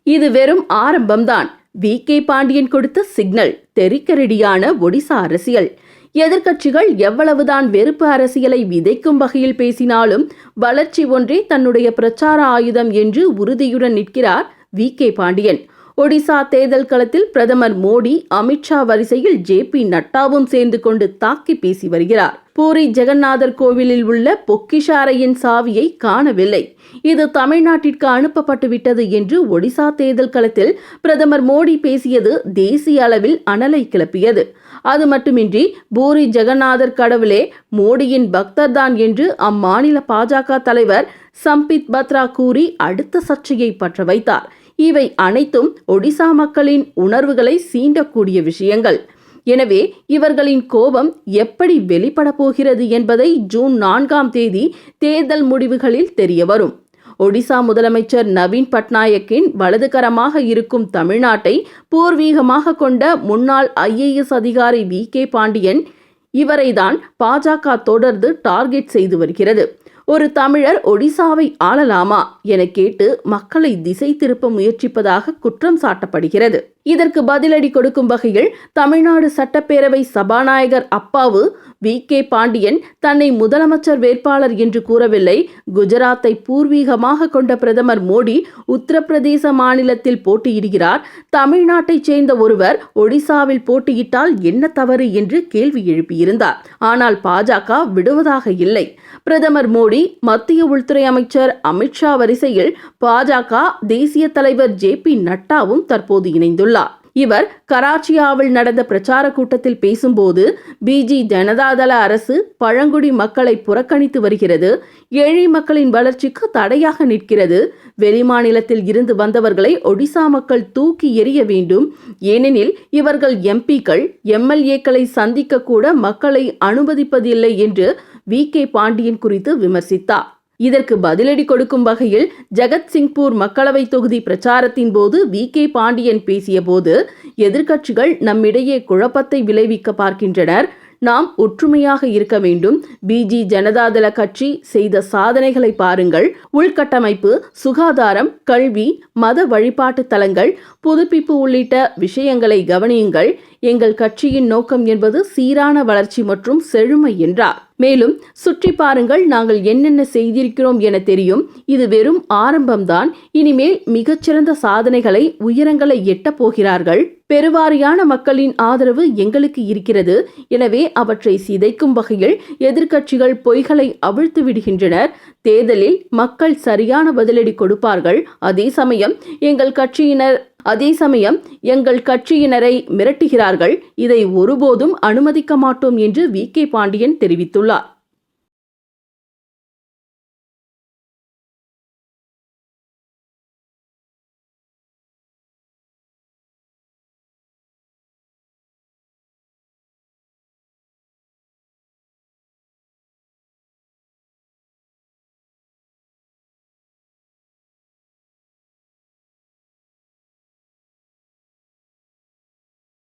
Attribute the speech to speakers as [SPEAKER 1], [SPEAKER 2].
[SPEAKER 1] இது வெறும் ஆரம்பம்தான். வி.கே. பாண்டியன் கொடுத்த சிக்னல். தெறிக்க ரெடியான ஒடிசா அரசியல். எதிர்க்கட்சிகள் எவ்வளவுதான் வெறுப்பு அரசியலை விதைக்கும் வகையில் பேசினாலும் வளர்ச்சி ஒன்றே தன்னுடைய பிரச்சார ஆயுதம் என்று உறுதியுடன் நிற்கிறார் வி.கே. பாண்டியன். ஒடிசா தேர்தல் களத்தில் பிரதமர் மோடி, அமித்ஷா வரிசையில் ஜே.பி. நட்டாவும் சேர்ந்து கொண்டு தாக்கி பேசி வருகிறார். பூரி ஜெகநாதர் கோவிலில் உள்ள பொக்கிஷ அறையின் சாவியை காணவில்லை, இது தமிழ்நாட்டிற்கு அனுப்பப்பட்டு விட்டது என்று ஒடிசா தேர்தல் களத்தில் பிரதமர் மோடி பேசியது தேசிய அளவில் அனலை கிளப்பியது. அது மட்டுமின்றி பூரி ஜெகநாதர் கடவுளே மோடியின் பக்தர்தான் என்று அம்மாநில பாஜக தலைவர் சம்பித் பத்ரா கூறி அடுத்த சர்ச்சையை பற்ற வைத்தார். இவை அனைத்தும் ஒடிசா மக்களின் உணர்வுகளை சீண்டக்கூடிய விஷயங்கள். எனவே இவர்களின் கோபம் எப்படி வெளிப்பட போகிறது என்பதை ஜூன் 4ஆம் தேதி தேர்தல் முடிவுகளில் தெரியவரும். ஒடிசா முதலமைச்சர் நவீன் பட்நாயக்கின் வலதுகரமாக இருக்கும் தமிழ்நாட்டை பூர்வீகமாக கொண்ட முன்னாள் IAS அதிகாரி வி.கே. பாண்டியன், இவரைதான் பாஜக தொடர்ந்து டார்கெட் செய்து வருகிறது. ஒரு தமிழர் ஒடிசாவை ஆளலாமா என கேட்டு மக்களை திசை திருப்ப முயற்சிப்பதாக குற்றம் சாட்டப்படுகிறது. இதற்கு பதிலடி கொடுக்கும் வகையில் தமிழ்நாடு சட்டப்பேரவை சபாநாயகர் அப்பாவு வி.கே. பாண்டியன் தன்னை முதலமைச்சர் வேட்பாளர் என்று கூறவில்லை, குஜராத்தை பூர்வீகமாக கொண்ட பிரதமர் மோடி உத்தரப்பிரதேச மாநிலத்தில் போட்டியிடுகிறார், தமிழ்நாட்டைச் சேர்ந்த ஒருவர் ஒடிசாவில் போட்டியிட்டால் என்ன தவறு என்று கேள்வி எழுப்பியிருந்தார். ஆனால் பாஜக விடுவதாக இல்லை. பிரதமர் மோடி, மத்திய உள்துறை அமைச்சர் அமித்ஷா வரிசையில் பாஜக தேசிய தலைவர் ஜே.பி. நட்டாவும் தற்போது இணைந்துள்ளார். இவர் கராச்சியாவில் நடந்த பிரச்சார கூட்டத்தில் பேசும்போது பிஜு ஜனதாதள அரசு பழங்குடி மக்களை புறக்கணித்து வருகிறது, ஏழை மக்களின் வளர்ச்சிக்கு தடையாக நிற்கிறது, வெளிமாநிலத்தில் இருந்து வந்தவர்களை ஒடிசா மக்கள் தூக்கி எறிய வேண்டும், ஏனெனில் இவர்கள் எம்பிக்கள் MLAக்களை சந்திக்க கூட மக்களை அனுமதிப்பதில்லை என்று வி.கே. பாண்டியன் குறித்து விமர்சித்தார். இதற்கு பதிலடி கொடுக்கும் வகையில் ஜெகத்சிங்பூர் மக்களவை தொகுதி பிரச்சாரத்தின் போது வி.கே. பாண்டியன் பேசிய போது, எதிர்க்கட்சிகள் நம்மிடையே குழப்பத்தை விளைவிக்க பார்க்கின்றனர், நாம் ஒற்றுமையாக இருக்க வேண்டும், பிஜு ஜனதாதள கட்சி செய்த சாதனைகளை பாருங்கள், உள்கட்டமைப்பு, சுகாதாரம், கல்வி, மத வழிபாட்டு தலங்கள், புதுப்பிப்பு உள்ளிட்ட விஷயங்களை கவனியுங்கள், எங்கள் கட்சியின் நோக்கம் என்பது சீரான வளர்ச்சி மற்றும் செழுமை என்றார். மேலும் சுற்றி பாருங்கள், நாங்கள் என்னென்ன செய்திருக்கிறோம் என தெரியும், இது வெறும் ஆரம்பம்தான், இனிமேல் மிகச்சிறந்த சாதனைகளை, உயரங்களை எட்டப் போகிறார்கள், பெருவாரியான மக்களின் ஆதரவு எங்களுக்கு இருக்கிறது, எனவே அவற்றை சிதைக்கும் வகையில் எதிர்க்கட்சிகள் பொய்களை அவிழ்த்து விடுகின்றனர், தேர்தலில் மக்கள் சரியான பதிலடி கொடுப்பார்கள், அதே சமயம் எங்கள் கட்சியினரை மிரட்டுகிறார்கள், இதை ஒருபோதும் அனுமதிக்க மாட்டோம் என்று வி.கே. பாண்டியன் தெரிவித்துள்ளார்.